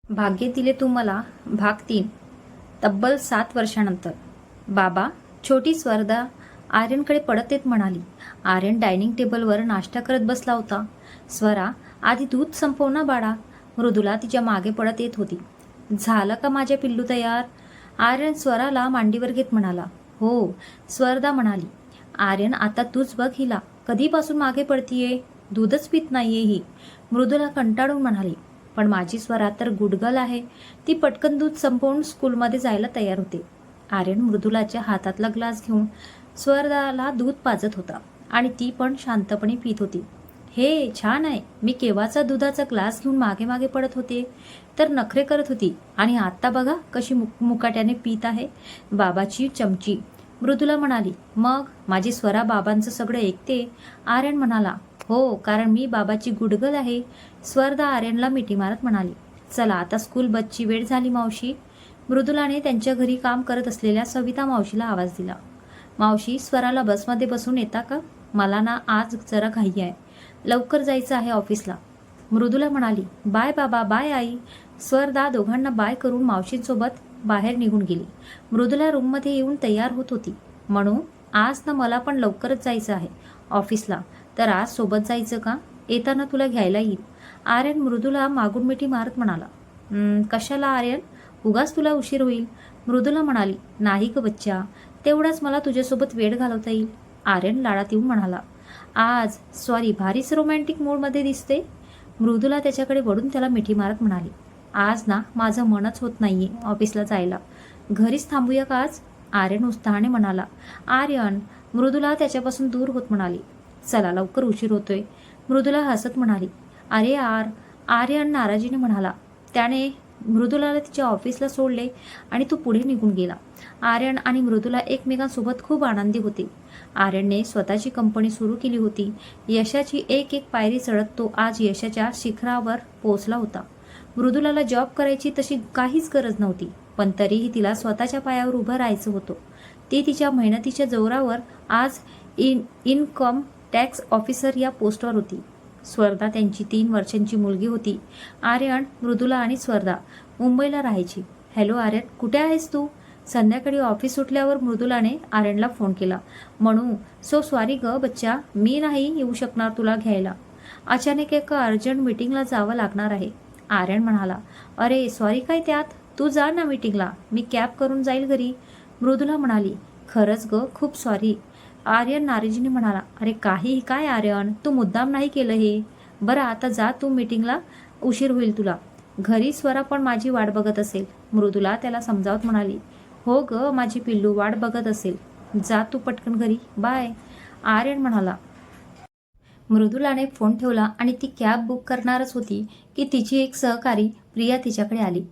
भाग्य दिले तू मला भाग 3 तब्बल 7 वर्षानंतर. बाबा, छोटी स्वर्धा आर्यनकडे पडत येत म्हणाली. आर्यन डायनिंग टेबलवर नाश्ता करत बसला होता. स्वरा, आधी दूध संपव ना बाळा. मृदुला तिच्या मागे पडत येत होती. झालं का माझ्या पिल्लू तयार? आर्यन स्वराला मांडीवर घेत म्हणाला. हो, स्वर्धा म्हणाली. आर्यन, आता तूच बघ हिला, कधीपासून मागे पडतीये, दूधच पित नाहीये ही. मृदुला कंटाळून म्हणाली. पण माझी स्वरा तर गुडगल आहे, ती पटकन दूध संपवून स्कूलमध्ये जायला तयार होते. आर्यन मृदुलाच्या हातातला ग्लास घेऊन स्वराला दूध पाजत होता आणि ती पण शांतपणे पित होती. हे छान आहे, मी केव्हाचा दुधाचा ग्लास घेऊन मागे मागे पडत होते तर नखरे करत होती आणि आता बघा कशी मुकाट्याने पित आहे. बाबाची चमची, मृदुला म्हणाली. मग माझी स्वरा बाबांचं सगळं ऐकते? आर्यन म्हणाला. हो, कारण मी बाबाची गुडगल आहे. स्वर्धा आर्यनला मिठी मारत म्हणाली. चला आता स्कूल बसची वेळ झाली मावशी. मृदुलाने त्यांच्या घरी काम करत असलेल्या सविता मावशीला आवाज दिला. मावशी, स्वराला बसमध्ये बसून येता का? मला ना आज जरा घाई आहे, लवकर जायचं आहे ऑफिसला. मृदुला म्हणाली. बाय बाबा, बाय आई. स्वर्धा दोघांना बाय करून मावशींसोबत बाहेर निघून गेली. मृदुला रूममध्ये येऊन तयार होत होती. म्हणून आज ना मला पण लवकरच जायचं आहे ऑफिसला, तर आज सोबत जायचं का? येताना तुला घ्यायला येईल. आर्यन मृदुला मागून मिठी मारत म्हणाला. कशाला आर्यन, उगाच तुला उशीर होईल. मृदुला म्हणाली. नाही ग बच्चा, तेवढाच मला तुझ्यासोबत वेळ घालवता येईल. आर्यन लाडात येऊन म्हणाला. आज सॉरी, भारीच रोमॅन्टिक मूडमध्ये दिसते. मृदुला त्याच्याकडे वळून त्याला मिठी मारत म्हणाली. आज ना माझं मनच होत नाहीये ऑफिसला जायला, घरीच थांबूया का आज? आर्यन उत्साहाने म्हणाला. आर्यन, मृदुला त्याच्यापासून दूर होत म्हणाली. चला लवकर उशीर होतोय. मृदुला हसत म्हणाली. अरे यार, आर्यन नाराजीने म्हणाला. त्याने मृदुलाला तिच्या ऑफिसला सोडले आणि तो पुढे निघून गेला. आर्यन आणि मृदुला एकमेकांसोबत खूप आनंदी होते. आर्यनने स्वतःची कंपनी सुरू केली होती. यशाची एक एक पायरी चढत तो आज यशाच्या शिखरावर पोहोचला होता. मृदुलाला जॉब करायची तशी काहीच गरज नव्हती, पण तरीही तिला स्वतःच्या पायावर उभं राहायचं होतं. ती तिच्या मेहनतीच्या जोरावर आज इनकम टॅक्स ऑफिसर या पोस्टवर होती. स्वर्धा त्यांची 3 वर्षांची मुलगी होती. आर्यन, मृदुला आणि स्वर्धा मुंबईला राहायची. हॅलो आर्यन, कुठे आहेस तू? संध्याकाळी ऑफिस सुटल्यावर मृदुलाने आर्यनला फोन केला. म्हणू, सो सॉरी ग बच्चा, मी नाही येऊ शकणार तुला घ्यायला. अचानक एका अर्जंट मीटिंगला जावं लागणार आहे. आर्यन म्हणाला. अरे सॉरी काय त्यात, तू जा ना मीटिंगला, मी कॅब करून जाईल घरी. मृदुला म्हणाली. खरंच ग, खूप सॉरी. आर्यन नाराजीने म्हणाला. अरे काही काय आर्यन, तू मुद्दाम नाही केलं हे. बरं आता जा तू मीटिंगला, उशीर होईल तुला. घरी स्वरा पण माझी वाट बघत असेल. मृदुला त्याला समजावत म्हणाली. हो ग माझी पिल्लू, वाट बघत असेल. जा तू पटकन घरी, बाय. आर्यन म्हणाला. मृदुलाने फोन ठेवला आणि ती कॅब बुक करणारच होती की तिची एक सहकारी प्रिया तिच्याकडे आली.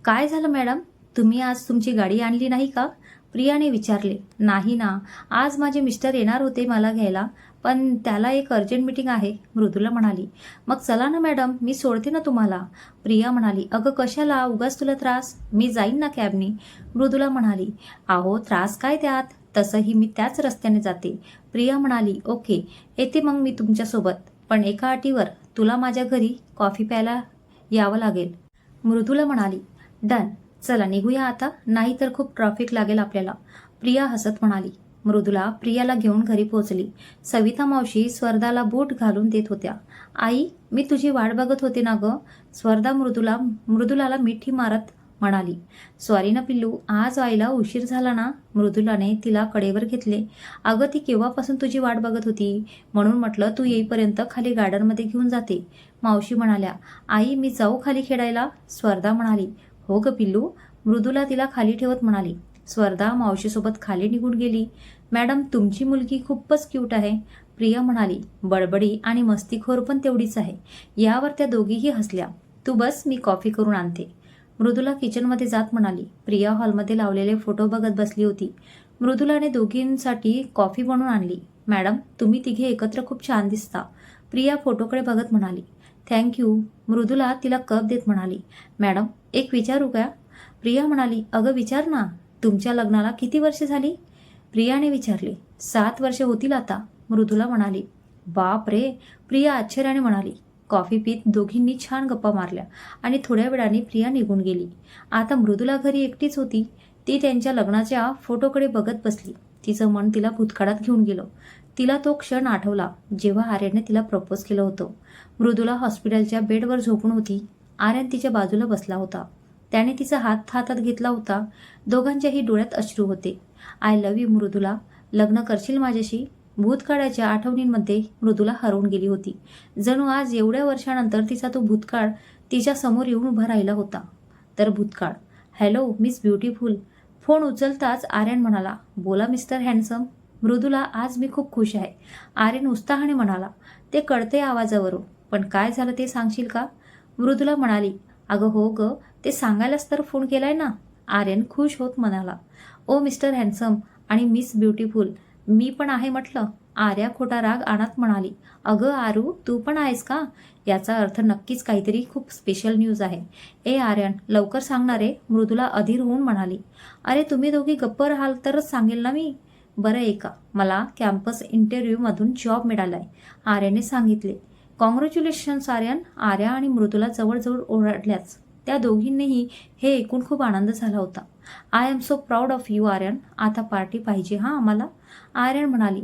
काय झालं मॅडम, तुम्ही आज तुमची गाडी आणली नाही का? प्रियाने विचारले. नाही ना, आज माझे मिस्टर येणार होते मला घ्यायला, पण त्याला एक अर्जंट मीटिंग आहे. मृदुला म्हणाली. मग चला ना मॅडम, मी सोडते ना तुम्हाला. प्रिया म्हणाली. अगं कशाला, उगाच तुला त्रास, मी जाईन ना कॅबनी. मृदुला म्हणाली. अहो त्रास काय त्यात, तसंही मी त्याच रस्त्याने जाते. प्रिया म्हणाली. ओके, येते मग मी तुमच्यासोबत, पण एका अटीवर, तुला माझ्या घरी कॉफी प्यायला यावं लागेल. मृदुला म्हणाली. डन, चला निघूया आता, नाही तर खूप ट्रॅफिक लागेल आपल्याला. प्रिया हसत म्हणाली. मृदुला प्रियाला घेऊन घरी पोहोचली. सविता मावशी स्वर्धाला बूट घालून देत होत्या. आई, मी तुझी वाट बघत होते ना ग. स्वर्धा मृदुलाला मिठी मारत म्हणाली. सॉरी ना पिल्लू, आज आईला उशीर झाला ना. मृदुलाने तिला कडेवर घेतले. अगं ती केव्हापासून तुझी वाट बघत होती, म्हणून म्हटलं तू येईपर्यंत खाली गार्डनमध्ये घेऊन जाते. मावशी म्हणाल्या. आई, मी जाऊ खाली खेळायला? स्वर्धा म्हणाली. हो ग पिल्लू. मृदुला तिला खाली ठेवत म्हणाली. स्वर्धा मावशीसोबत खाली निघून गेली. मॅडम, तुमची मुलगी खूपच क्यूट आहे. प्रिया म्हणाली. बडबडी आणि मस्तीखोर पण तेवढीच आहे. यावर त्या दोघीही हसल्या. तू बस, मी कॉफी करून आणते. मृदुला किचनमध्ये जात म्हणाली. प्रिया हॉलमध्ये लावलेले फोटो बघत बसली होती. मृदुलाने दोघींसाठी कॉफी बनवून आणली. मॅडम, तुम्ही तिघे एकत्र खूप छान दिसता. प्रिया फोटोकडे बघत म्हणाली. थँक्यू. मृदुला तिला कप देत म्हणाली. मॅडम, एक विचारू का? प्रिया म्हणाली. अगं विचार ना. तुमच्या लग्नाला किती वर्षे झाली? प्रियाने विचारले. 7 वर्षे होतील आता. मृदुला म्हणाली. बाप रे. प्रिया आश्चर्याने म्हणाली. कॉफी पीत दोघींनी छान गप्पा मारल्या आणि थोड्या वेळाने प्रिया निघून गेली. आता मृदुला घरी एकटीच होती. ती त्यांच्या लग्नाच्या फोटोकडे बघत बसली. तिचं मन तिला भूतकाळात घेऊन गेलं. तिला तो क्षण आठवला जेव्हा आर्यनने तिला प्रपोज केलं होतं. मृदुला हॉस्पिटलच्या बेडवर झोपून होती. आर्यन तिच्या बाजूला बसला होता. त्याने तिचा हात हातात घेतला होता. दोघांच्याही डोळ्यात अश्रू होते. आय लव्ह यू मृदुला, लग्न करशील माझ्याशी? भूतकाळाच्या आठवणींमध्ये मृदुला हरवून गेली होती. जणू आज एवढ्या वर्षानंतर तिचा तो भूतकाळ तिच्या समोर येऊन उभा राहिला होता. तर भूतकाळ. Hello miss beautiful. फोन उचलताच आर्यन म्हणाला, बोला मिस्टर हँडसम. मृदुला, आज मी खूप खुश आहे, आर्यन उत्साहाने म्हणाला. ते कळते आवाजावरून, पण काय झालं ते सांगशील का? मृदुला म्हणाली, अगं हो ग, ते सांगायलाच तर फोन केलाय ना. आर्यन खुश होत म्हणाला, ओ मिस्टर हँडसम आणि मिस ब्युटिफुल, मी पण आहे म्हटलं. आर्या खोटा राग आणत म्हणाली, अगं आरू, तू पण आहेस का? याचा अर्थ नक्कीच काहीतरी खूप स्पेशल न्यूज आहे. ए आर्यन, लवकर सांगणार आहे, मृदुला अधीर होऊन म्हणाली. अरे तुम्ही दोघी गप्प राहाल तरच सांगेल ना मी. बरं आहे का, मला कॅम्पस इंटरव्ह्यूमधून जॉब मिळालाय, आर्याने सांगितले. कॉंग्रॅच्युलेशन्स आर्यन. आर्या आणि मृदुला जवळजवळ ओरडल्याच. त्या दोघींनीही हे ऐकून खूप आनंद झाला होता. I am so proud of you Aryan. आता पार्टी पाहिजे हां आम्हाला. आर्यन म्हणाली,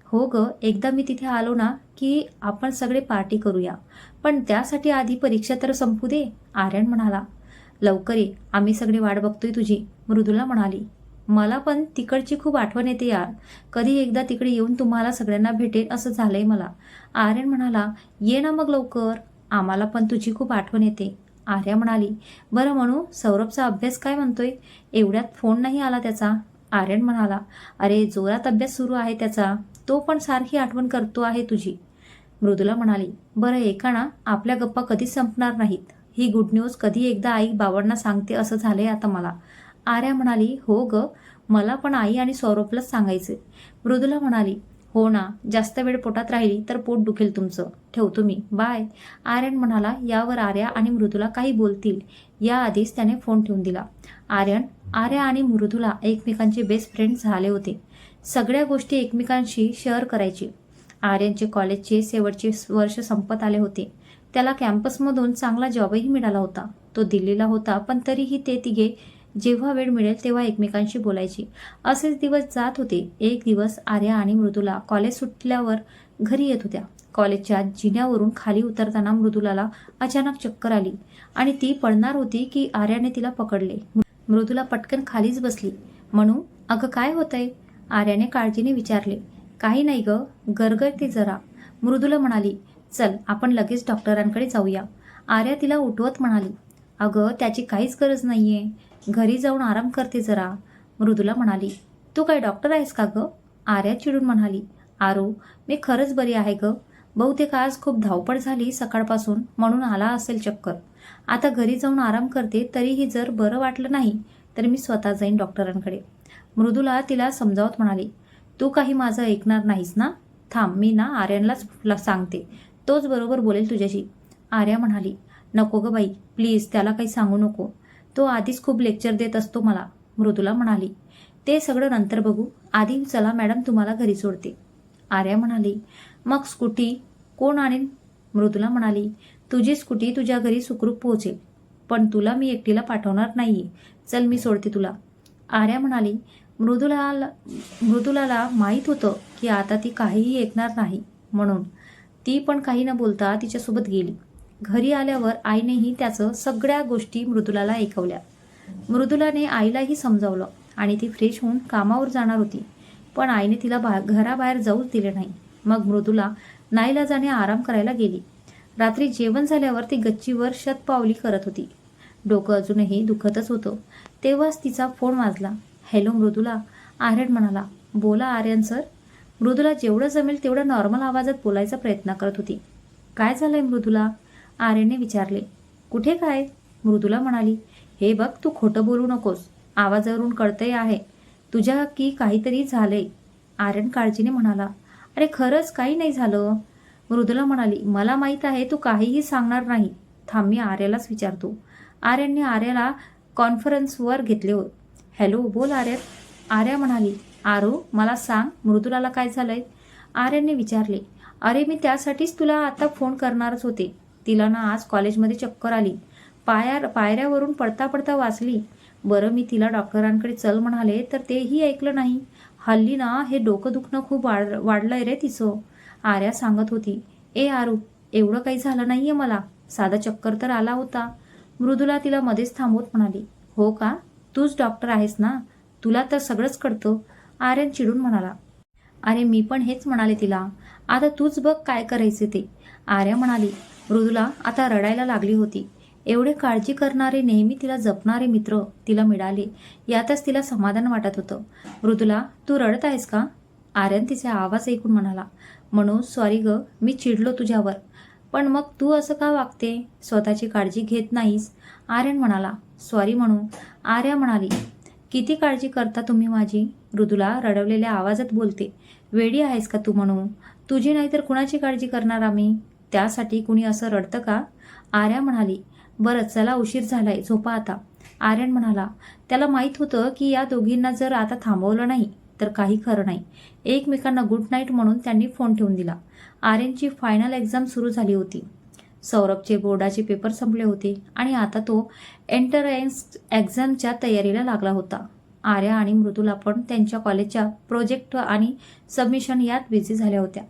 हो ग, एकदा मी तिथे आलो ना की आपण सगळे पार्टी करूया, पण त्यासाठी आधी परीक्षा तर संपू दे. आर्यन म्हणाला, लवकर ये, आम्ही सगळे वाट बघतोय तुझी. मृदुला म्हणाली, मला पण तिकडची खूप आठवण येते यार, कधी एकदा तिकडे येऊन तुम्हाला सगळ्यांना भेटेन असं झालंय मला. आर्यन म्हणाला, ये ना मग लवकर, आम्हाला पण तुझी खूप आठवण येते. आर्या म्हणाली, बरं म्हणू, सौरभचा अभ्यास काय म्हणतोय? एवढ्यात फोन नाही आला त्याचा. आर्यन म्हणाला, अरे जोरात अभ्यास सुरू आहे त्याचा, तो पण सारखी आठवण करतो आहे तुझी. मृदुला म्हणाली, बरं ऐका ना, आपल्या गप्पा कधीच संपणार नाहीत. ही गुड न्यूज कधी एकदा आई बाबांना सांगते असं झालंय आता मला. आर्या म्हणाली, हो ग, मला पण आई आणि सौरभलाच सांगायचे. मृदुला म्हणाली, हो ना, जास्त वेळ पोटात राहिली तर पोट दुखेल तुमचं, ठेवतो मी, बाय. आर्यन म्हणाला. यावर आर्या आणि मृदुला काही बोलतील याआधीच त्याने फोन ठेवून दिला. आर्या आणि मृदुला एकमेकांचे बेस्ट फ्रेंड झाले होते. सगळ्या गोष्टी एकमेकांशी शेअर करायची. आर्यनचे कॉलेजचे शेवटचे वर्ष संपत आले होते. त्याला कॅम्पसमधून चांगला जॉबही मिळाला होता. तो दिल्लीला होता, पण तरीही ते तिघे जेव्हा वेळ मिळेल तेव्हा एकमेकांशी बोलायची. असेच दिवस जात होते. एक दिवस आर्या आणि मृदुला कॉलेज सुटल्यावर घरी येत होत्या. कॉलेजच्या जिन्यावरून खाली उतरताना मृदुलाला अचानक चक्कर आली आणि ती पडणार होती की आर्याने तिला पकडले. मृदुला पटकन खालीच बसली. म्हणू, अगं काय होतंय? आर्याने काळजीने विचारले. काही नाही ग, गरगरते जरा. मृदुला म्हणाली, चल आपण लगेच डॉक्टरांकडे जाऊया. आर्या तिला उठवत म्हणाली, अगं त्याची काहीच गरज नाहीये, घरी जाऊन आराम करते जरा. मृदुला म्हणाली, तू काय डॉक्टर आहेस का ग? आर्या चिडून म्हणाली, आरू, मी खरंच बरी आहे ग, बहुतेक आज खूप धावपळ झाली सकाळपासून म्हणून आला असेल चक्कर. आता घरी जाऊन आराम करते, तरीही जर बरं वाटलं नाही तर मी स्वतः जाईन डॉक्टरांकडे. मृदुला तिला समजावत म्हणाली, तू काही माझं ऐकणार नाहीस ना? थांब, मी ना आर्यनलाच सांगते, तोच बरोबर बोलेल तुझ्याशी. आर्या म्हणाली, नको ग बाई, प्लीज त्याला काही सांगू नको, तो आधीच खूप लेक्चर देत असतो मला. मृदुला म्हणाली, ते सगळं नंतर बघू, आधी चला मॅडम तुम्हाला घरी सोडते. आर्या म्हणाली, मग स्कूटी कोण आणेल? मृदुला म्हणाली, तुझी स्कूटी तुझ्या घरी सुखरूप पोहोचेल, पण तुला मी एकटीला पाठवणार नाहीये, चल मी सोडते तुला. आर्या म्हणाली. मृदुलाला माहीत होतं की आता ती काहीही ऐकणार नाही, म्हणून ती पण काही न बोलता तिच्यासोबत गेली. घरी आल्यावर आईनेही त्याचं सगळ्या गोष्टी मृदुलाला ऐकवल्या. मृदुलाने आईलाही समजावलं आणि ती फ्रेश होऊन कामावर जाणार होती, पण आईने तिला घराबाहेर जाऊच दिले नाही. मग मृदुला नाईलाजाने आराम करायला गेली. रात्री जेवण झाल्यावर ती गच्चीवर शतपावली करत होती. डोकं अजूनही दुखतच होतं. तेव्हाच तिचा फोन वाजला. हॅलो मृदुला, आर्यन म्हणाला. बोला आर्यन सर. मृदुला जेवढं जमेल तेवढं नॉर्मल आवाजात बोलायचा प्रयत्न करत होती. काय झालंय मृदुला? आर्यनने विचारले. कुठे काय? मृदुला म्हणाली, हे बघ, तू खोटं बोलू नकोस, आवाजावरून कळतंय आहे तुझ्या की काहीतरी झालंय. आर्यन काळजीने म्हणाला, अरे खरंच काही नाही झालं. मृदुला म्हणाली, मला माहीत आहे तू काहीही सांगणार नाही, थांब मी आर्यालाच विचारतो. आर्यनने आर्याला कॉन्फरन्सवर घेतले. हॅलो, बोल आर्यन. आर्या म्हणाली, आरू मला सांग, मृदुलाला काय झालंय? आर्यनने विचारले. अरे मी त्यासाठीच तुला आता फोन करणारच होते. तिला ना आज कॉलेजमध्ये चक्कर आली. पायऱ्यावरून पडता पडता वाचली. बरं मी तिला डॉक्टरांकडे चल म्हणाले तर तेही ऐकलं नाही. हल्ली ना हे डोकं दुखणं खूप वाढलंय रे तिचं, आर्या सांगत होती. ए आरू, एवढं काही झालं नाहीये मला, साधा चक्कर तर आला होता. मृदुला तिला मध्येच थांबवत म्हणाली. हो का, तूच डॉक्टर आहेस ना, तुला तर सगळंच कळतं, आर्यन चिडून म्हणाला. अरे मी पण हेच म्हणाले तिला, आता तूच बघ काय करायचे ते, आर्या म्हणाली. मृदुला आता रडायला लागली होती. एवढे काळजी करणारे, नेहमी तिला जपणारे मित्र तिला मिळाले यातच तिला समाधान वाटत होतं. मृदुला, तू रडत आहेस का, आर्यन तिचे आवाज ऐकून म्हणाला. मनोज सॉरी ग, मी चिडलो तुझ्यावर, पण मग तू असं का वागते, स्वतःची काळजी घेत नाहीस, आर्यन म्हणाला. सॉरी म्हणू, आर्या म्हणाली. किती काळजी करता तुम्ही माझी, मृदुला रडवलेल्या आवाजात बोलते. वेडी आहेस का तू म्हणू, तुझी नाही तर कुणाची काळजी करणार आम्ही, त्यासाठी कुणी असं रडतं का, आर्या म्हणाली. बरं चला, उशीर झालाय, झोपा आता, आर्यन म्हणाला. त्याला माहीत होतं की या दोघींना जर आता थांबवलं नाही तर काही खरं नाही. एकमेकांना गुड नाईट म्हणून त्यांनी फोन ठेवून दिला. आर्यनची फायनल एक्झाम सुरू झाली होती. सौरभचे बोर्डाचे पेपर संपले होते आणि आता तो एंट्रन्स एक्झामच्या तयारीला लागला होता. आर्या आणि मृदुला पण त्यांच्या कॉलेजच्या प्रोजेक्ट आणि सबमिशन यात बिझी झाल्या होत्या.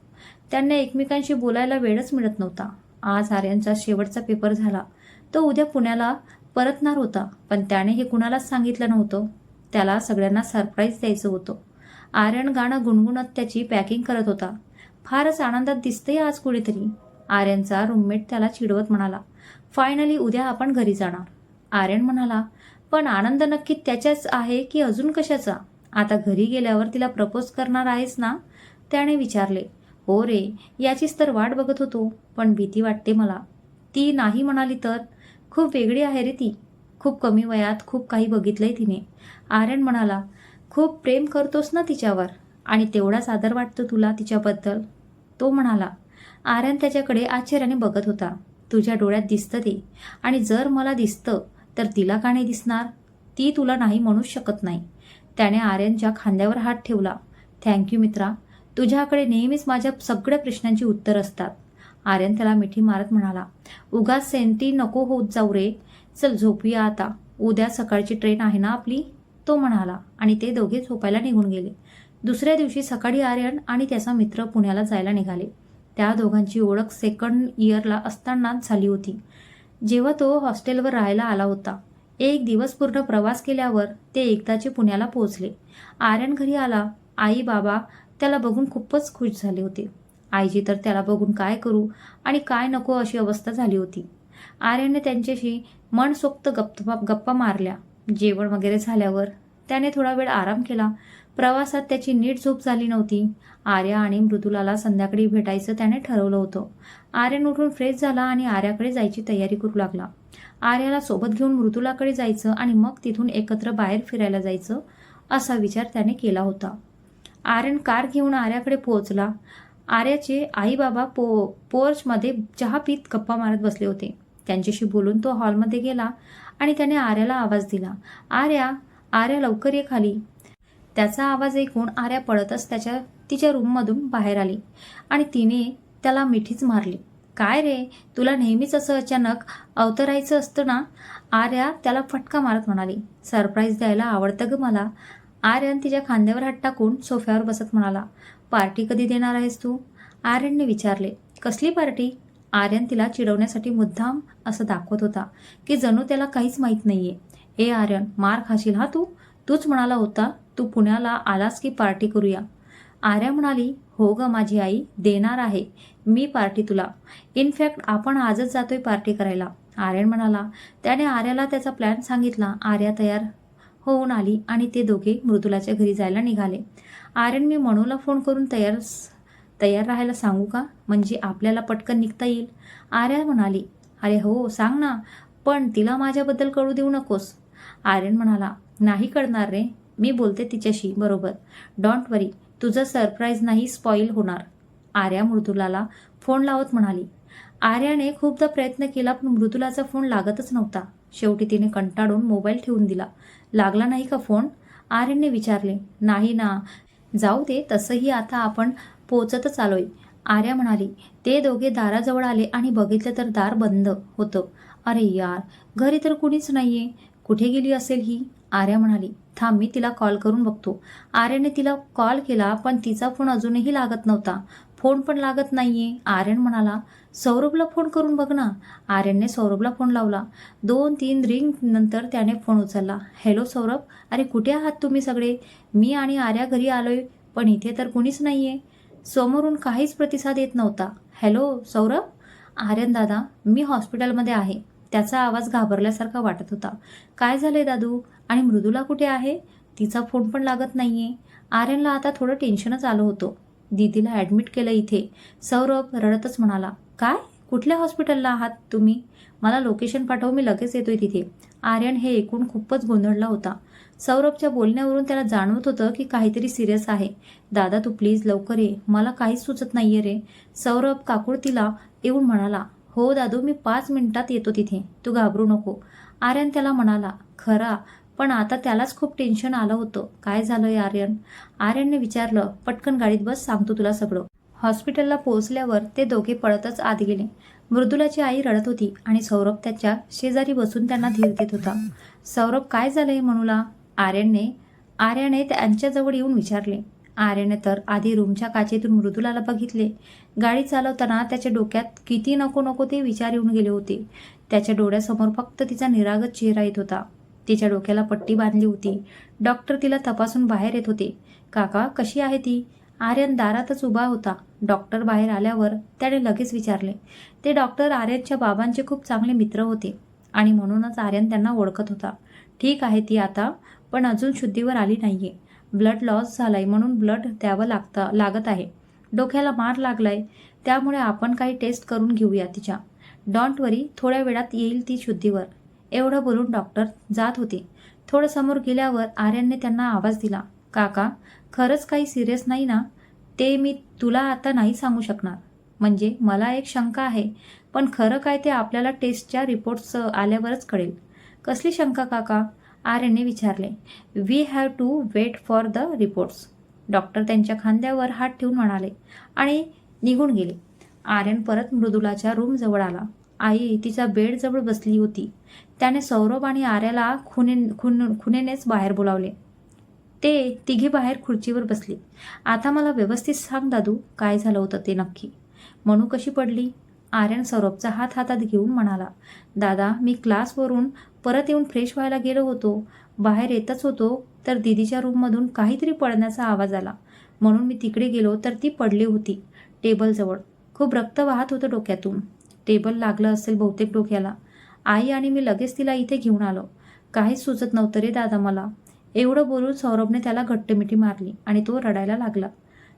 त्यांना एकमेकांशी बोलायला वेळच मिळत नव्हता. आज आर्यनचा शेवटचा पेपर झाला. तो उद्या पुण्याला परतणार होता, पण त्याने हे कुणालाच सांगितलं नव्हतं. त्याला सगळ्यांना सरप्राईज द्यायचं होतं. आर्यन गाणं गुणगुणत त्याची पॅकिंग करत होता. फारच आनंदात दिसतंय आज कुठेतरी, आर्यनचा रूममेट त्याला चिडवत म्हणाला. फायनली उद्या आपण घरी जाणार, आर्यन म्हणाला. पण आनंद नक्की त्याच्याच आहे की अजून कशाचा, आता घरी गेल्यावर तिला प्रपोज करणार आहेस ना, त्याने विचारले. हो रे, याचीच तर वाट बघत होतो, पण भीती वाटते मला, ती नाही म्हणाली तर, खूप वेगळी आहे रे ती, खूप कमी वयात खूप काही बघितलंय तिने, आर्यन म्हणाला. खूप प्रेम करतोस ना तिच्यावर आणि तेवढाच आदर वाटतो तुला तिच्याबद्दल, तो म्हणाला. आर्यन त्याच्याकडे आश्चर्याने बघत होता. तुझ्या डोळ्यात दिसतं ते, आणि जर मला दिसतं तर तिला का नाही दिसणार, ती तुला नाही म्हणूच शकत नाही. त्याने आर्यनच्या खांद्यावर हात ठेवला. थँक्यू मित्रा, तुझ्याकडे नेहमीच माझ्या सगळ्या प्रश्नांची उत्तर असतात, आर्यन त्याला मिठी मारत म्हणाला. उगाच सेंटी नको होत जाऊ रे, चल झोपूया आता, उद्या सकाळची ट्रेन आहे ना आपली, तो म्हणाला आणि ते दोघे झोपायला निघून गेले. दुसऱ्या दिवशी सकाळी आर्यन आणि त्याचा मित्र पुण्याला जायला निघाले. त्या दोघांची ओळख सेकंड इयरला असतानाच झाली होती, जेव्हा तो हॉस्टेलवर राहायला आला होता. एक दिवस पूर्ण प्रवास केल्यावर ते एकदाचे पुण्याला पोहोचले. आर्यन घरी आला. आई बाबा त्याला बघून खूपच खुश झाले होते. आईची तर त्याला बघून काय करू आणि काय नको अशी अवस्था झाली होती. आर्यनने त्यांच्याशी मनसोक्त गप्पा मारल्या. जेवण वगैरे झाल्यावर त्याने थोडा वेळ आराम केला. प्रवासात त्याची नीट झोप झाली नव्हती. आर्या आणि मृदुलाला संध्याकाळी भेटायचं त्याने ठरवलं होतं. आर्यन उठून फ्रेश झाला आणि आर्याकडे जायची तयारी करू लागला. आर्याला सोबत घेऊन मृदुलाकडे जायचं आणि मग तिथून एकत्र बाहेर फिरायला जायचं असा विचार त्याने केला होता. आर्यन कार घेऊन आर्याकडे पोहोचला. आर्याचे आई बाबा पोर्चमध्ये चहा पीत गप्पा मारत बसले होते. त्यांच्याशी बोलून तो हॉलमध्ये गेला आणि त्याने आर्याला आवाज दिला. आर्या लवकर ये खाली. त्याचा आवाज ऐकून आर्या पळतच तिच्या रूममधून बाहेर आली आणि तिने त्याला मिठीच मारली. काय रे, तुला नेहमीच असं अचानक अवतरायचं असतं ना, आर्या त्याला फटका मारत म्हणाली. सरप्राईज द्यायला आवडतं ग मला, आर्यन तिच्या खांद्यावर हात टाकून सोफ्यावर बसत म्हणाला. पार्टी कधी देणार आहेस तू, आर्यनने विचारले. कसली पार्टी, आर्यन तिला चिडवण्यासाठी मुद्दाम असं दाखवत होता की जणू त्याला काहीच माहीत नाहीये. ए आर्यन, मार खाशील हा तूच म्हणाला होता तू पुण्याला आलास की पार्टी करूया, आर्या म्हणाली. हो ग माझी आई, देणार आहे मी पार्टी तुला, इनफॅक्ट आपण आजच जातोय पार्टी करायला, आर्यन म्हणाला. त्याने आर्याला त्याचा प्लॅन सांगितला. आर्या तयार होऊन आली आणि ते दोघे मृदुलाच्या घरी जायला निघाले. आर्यन, मी मनूला फोन करून तयार राहायला सांगू का, म्हणजे आपल्याला पटकन निघता येईल, आर्या म्हणाली. अरे हो सांग ना, पण तिला माझ्याबद्दल कळू देऊ नकोस, आर्यन म्हणाला. नाही कळणार रे, मी बोलते तिच्याशी बरोबर, डोंट वरी, तुझं सरप्राईज नाही स्पॉईल होणार, आर्या मृदुलाला फोन लावत म्हणाली. आर्याने खूपदा प्रयत्न केला पण मृदुलाचा फोन लागतच नव्हता. शेवटी तिने कंटाळून मोबाईल ठेवून दिला. लागला नाही का फोन, आर्यनने विचारले. नाही ना, जाऊ दे, तसंही आता आपण पोहोचतच आलोय, आर्या म्हणाली. ते दोघे दाराजवळ आले आणि बघितलं तर दार बंद होतं. अरे यार, घरी तर कुणीच नाहीये. कुठे गेली असेल ही? आर्या म्हणाली. थांब, मी तिला कॉल करून बघतो. आर्याने तिला कॉल केला पण तिचा फोन अजूनही लागत नव्हता. फोन पण लागत नाहीये. आर्यन म्हणाला, सौरभला फोन करून बघ ना. आर्यनने सौरभला फोन लावला. 2-3 रिंग नंतर त्याने फोन उचलला. हॅलो सौरभ, अरे कुठे आहात तुम्ही सगळे? मी आणि आर्या घरी आलोय, पण इथे तर कुणीच नाहीये. समोरून काहीच प्रतिसाद येत नव्हता. हॅलो सौरभ? आर्यन दादा, मी हॉस्पिटलमध्ये आहे. त्याचा आवाज घाबरल्यासारखा वाटत होता. काय झालंय दादू? आणि मृदुला कुठे आहे? तिचा फोन पण लागत नाहीये. आर्यनला आता थोडं टेन्शनच आलं होतं. दीदीला ॲडमिट केलं इथे. सौरभ रडतच म्हणाला. काय? कुठल्या हॉस्पिटलला आहात तुम्ही? मला लोकेशन पाठव, मी लगेच येतोय तिथे. आर्यन हे ऐकून खूपच गोंधळला होता. सौरभच्या बोलण्यावरून त्याला जाणवत होतं की काहीतरी सिरियस आहे. दादा तू प्लीज लवकर ये, मला काहीच सुचत नाहीये रे. सौरभ काकुळतीला येऊन म्हणाला. हो दादू, मी 5 मिनिटात येतो तिथे, तू घाबरू नको. आर्यन त्याला म्हणाला. खरा, पण आता त्यालाच खूप टेन्शन आलं होतं. काय झालंय आर्यन? आर्यनने विचारलं. पटकन गाडीत बस, सांगतो तुला सगळं. हॉस्पिटलला पोहोचल्यावर ते दोघे पळतच आत गेले. मृदुलाची आई रडत होती आणि सौरभ त्याच्या शेजारी बसून त्यांना धीर देत होता. सौरभ, काय झालंय मनूला? आर्याने त्यांच्याजवळ येऊन विचारले. आर्याने तर आधी रूमच्या काचेतून मृदुलाला बघितले. गाडी चालवताना त्याच्या डोक्यात किती नको नको ते विचार येऊन गेले होते. त्याच्या डोळ्यासमोर फक्त तिचा निरागस चेहरा येत होता. तिच्या डोक्याला पट्टी बांधली होती. डॉक्टर तिला तपासून बाहेर येत होते. काका, कशी आहे ती? आर्यन दारातच उभा होता. डॉक्टर बाहेर आल्यावर त्याने लगेच विचारले. ते डॉक्टर आर्यनच्या बाबांचे खूप चांगले मित्र होते आणि म्हणूनच आर्यन त्यांना ओळखत होता. ठीक आहे ती आता, पण अजून शुद्धीवर आली नाहीये. ब्लड लॉस झालाय म्हणून ब्लड द्यावं लागत आहे. डोक्याला मार लागलाय, त्यामुळे आपण काही टेस्ट करून घेऊया तिच्या. डोंट वरी, थोड्या वेळात येईल ती शुद्धीवर. एवढं बोलून डॉक्टर जात होते. थोडं समोर गेल्यावर आर्यनने त्यांना आवाज दिला. काका, खरंच काही सिरियस नाही ना? ते मी तुला आता नाही सांगू शकणार. म्हणजे मला एक शंका आहे, पण खरं काय ते आपल्याला टेस्टच्या रिपोर्ट्स आल्यावरच कळेल. कसली शंका काका? आर्यनने विचारले. We have to wait for the reports. Doctor त्यांच्या खांद्यावर हात ठेवून म्हणाले आणि निघून गेले. आर्यन परत मृदुलाच्या रूमजवळ आला. आई तिच्या बेडजवळ बसली होती. त्याने सौरभ आणि आर्याला खुनेनेच बाहेर बोलावले. ते तिघे बाहेर खुर्चीवर बसले. आता मला व्यवस्थित सांग दादू, काय झालं होतं ते नक्की? मनू कशी पडली? आर्यन सौरभचा हात हातात घेऊन म्हणाला. दादा, मी क्लासवरून परत येऊन फ्रेश व्हायला गेलो होतो. बाहेर येतच होतो तर दीदीच्या रूममधून काहीतरी पडण्याचा आवाज आला. म्हणून मी तिकडे गेलो तर ती पडली होती टेबलजवळ. खूप रक्त वाहत होतं डोक्यातून. टेबल लागलं असेल बहुतेक डोक्याला. आई आणि मी लगेच तिला इथे घेऊन आलो. काहीच सुचत नव्हतं रे दादा मला. एवढं बोलून सौरभने त्याला घट्टमिठी मारली आणि तो रडायला लागला.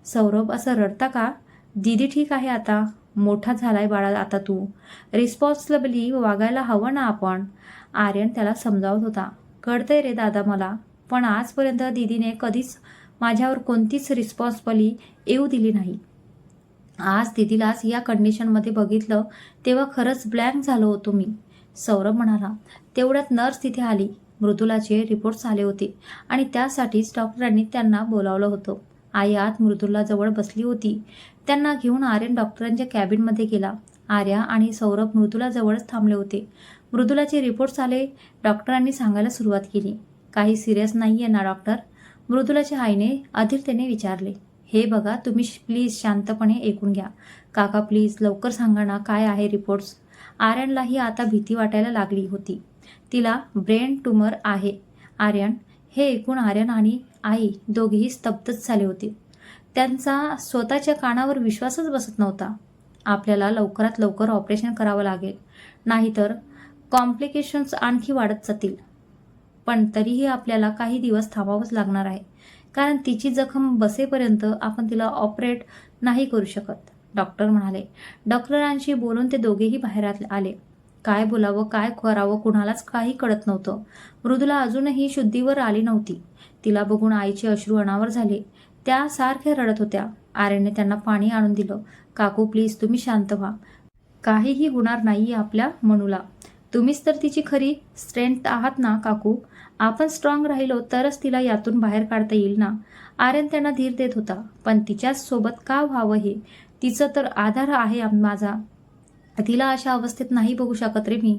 सौरभ, असं रडता का? दीदी ठीक आहे आता. मोठा झालाय बाळा आता तू. रिस्पॉन्सिबली वागायला हवं ना आपण. आर्यन त्याला समजावत होता. कळतंय रे दादा मला, पण आजपर्यंत दीदीने कधीच माझ्यावर कोणतीच रिस्पॉन्सिबली येऊ दिली नाही. आज दीदीलाच या कंडिशनमध्ये बघितलं तेव्हा खरंच ब्लँक झालो होतो मी. सौरभ म्हणाला. तेवढ्यात नर्स तिथे आली. मृदुलाचे रिपोर्ट्स आले होते आणि त्यासाठीच डॉक्टरांनी त्यांना बोलावलं होतं. आई आत मृदुला जवळ बसली होती. त्यांना घेऊन आर्यन डॉक्टरांच्या कॅबिनमध्ये गेला. आर्या आणि सौरभ मृदुला जवळच थांबले होते. मृदुलाचे रिपोर्ट्स आले. डॉक्टरांनी सांगायला सुरुवात केली. काही सिरियस नाहीये ना डॉक्टर? मृदुलाच्या आईने अधीरतेने विचारले. हे बघा, तुम्ही प्लीज शांतपणे ऐकून घ्या. काका प्लीज लवकर सांगा ना, काय आहे रिपोर्ट्स? आर्यनलाही आता भीती वाटायला लागली होती. तिला ब्रेन ट्यूमर आहे. आर्यन, हे ऐकून आर्यन आणि आई दोघेही स्तब्धच झाले होते. त्यांचा स्वतःच्या कानावर विश्वासच बसत नव्हता. आपल्याला लवकरात लवकर ऑपरेशन करावं लागेल, नाहीतर कॉम्प्लिकेशन्स आणखी वाढत जातील. पण तरीही आपल्याला काही दिवस थांबावंच लागणार आहे, कारण तिची जखम बसेपर्यंत आपण तिला ऑपरेट नाही करू शकत, डॉक्टर म्हणाले. डॉक्टरांशी बोलून ते दोघेही बाहेर आले. काय बोलावं, काय करावं कुणालाच काही कळत नव्हतं. मृदुला अजूनही शुद्धीवर आली नव्हती. तिला बघून आईचे अश्रू अनावर झाले. त्या सारख्या रडत होत्या. आर्यनने त्यांना पाणी आणून दिलं. काकू प्लीज तुम्ही शांत व्हा. काहीही होणार नाही आपल्या मनूला. तुम्हीच तर तिची खरी स्ट्रेंथ आहात ना काकू. आपण स्ट्रॉंग राहिलो तरच तिला यातून बाहेर काढता येईल ना. आर्यन त्यांना धीर देत होता. पण तिच्याच सोबत का व्हावं हे तिचं तर आधार आहे माझा. तिला अशा अवस्थेत नाही बघू शकत रे मी.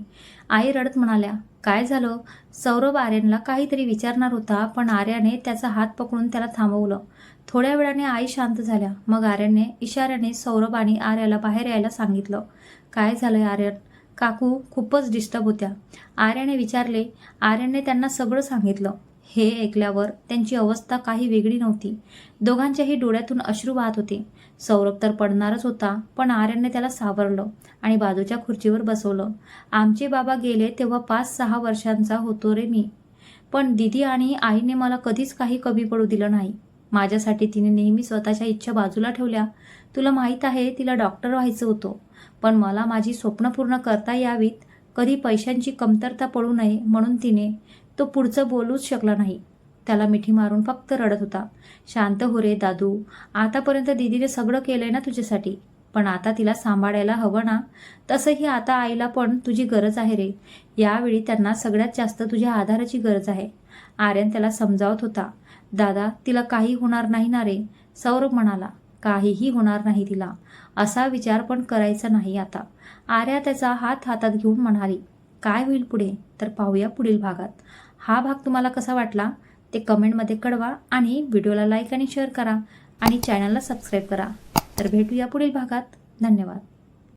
आई रडत म्हणाल्या. काय झालं? सौरभ आर्यनला काहीतरी विचारणार होता, पण आर्याने त्याचा हात पकडून त्याला थांबवलं. थोड्या वेळाने आई शांत झाल्या. मग आर्यनने इशाऱ्याने सौरभ आणि आर्याला बाहेर यायला सांगितलं. काय झालंय आर्यन? काकू खूपच डिस्टर्ब होत्या. आर्याने विचारले. आर्यनने त्यांना सगळं सांगितलं. हे ऐकल्यावर त्यांची अवस्था काही वेगळी नव्हती. दोघांच्याही डोळ्यातून अश्रू वाहत होते. सौरभ तर पडणारच होता, पण आर्यनने त्याला सावरलं आणि बाजूच्या खुर्चीवर बसवलं. आमचे बाबा गेले तेव्हा 5-6 वर्षांचा होतो रे मी. पण दीदी आणि आईने मला कधीच काही कमी पडू दिलं नाही. माझ्यासाठी तिने नेहमी स्वतःच्या इच्छा बाजूला ठेवल्या. तुला माहीत आहे, तिला डॉक्टर व्हायचं होतं, पण मला माझी स्वप्न पूर्ण करता यावीत, कधी पैशांची कमतरता पडू नये म्हणून तिने. तो पुढचं बोलूच शकला नाही. त्याला मिठी मारून फक्त रडत होता. शांत हो रे दादू. आतापर्यंत दीदीने सगळं केलंय ना तुझ्यासाठी, पण आता तिला सांभाळायला हवं ना. तसंही आता आईला पण तुझी गरज आहे रे. यावेळी त्यांना सगळ्यात जास्त तुझ्या आधाराची गरज आहे. आर्यन त्याला समजावत होता. दादा, तिला काही होणार नाही ना रे? सौरभ म्हणाला. काहीही होणार नाही तिला. असा विचार पण करायचा नाही आता. आर्या त्याचा हात हातात घेऊन म्हणाली. काय होईल पुढे तर पाहूया पुढील भागात. हा भाग तुम्हाला कसा वाटला ते कमेंटमध्ये कळवा आणि व्हिडिओला लाईक आणि शेअर करा आणि चॅनलला सबस्क्राईब करा. तर भेटूया पुढील भागात. धन्यवाद.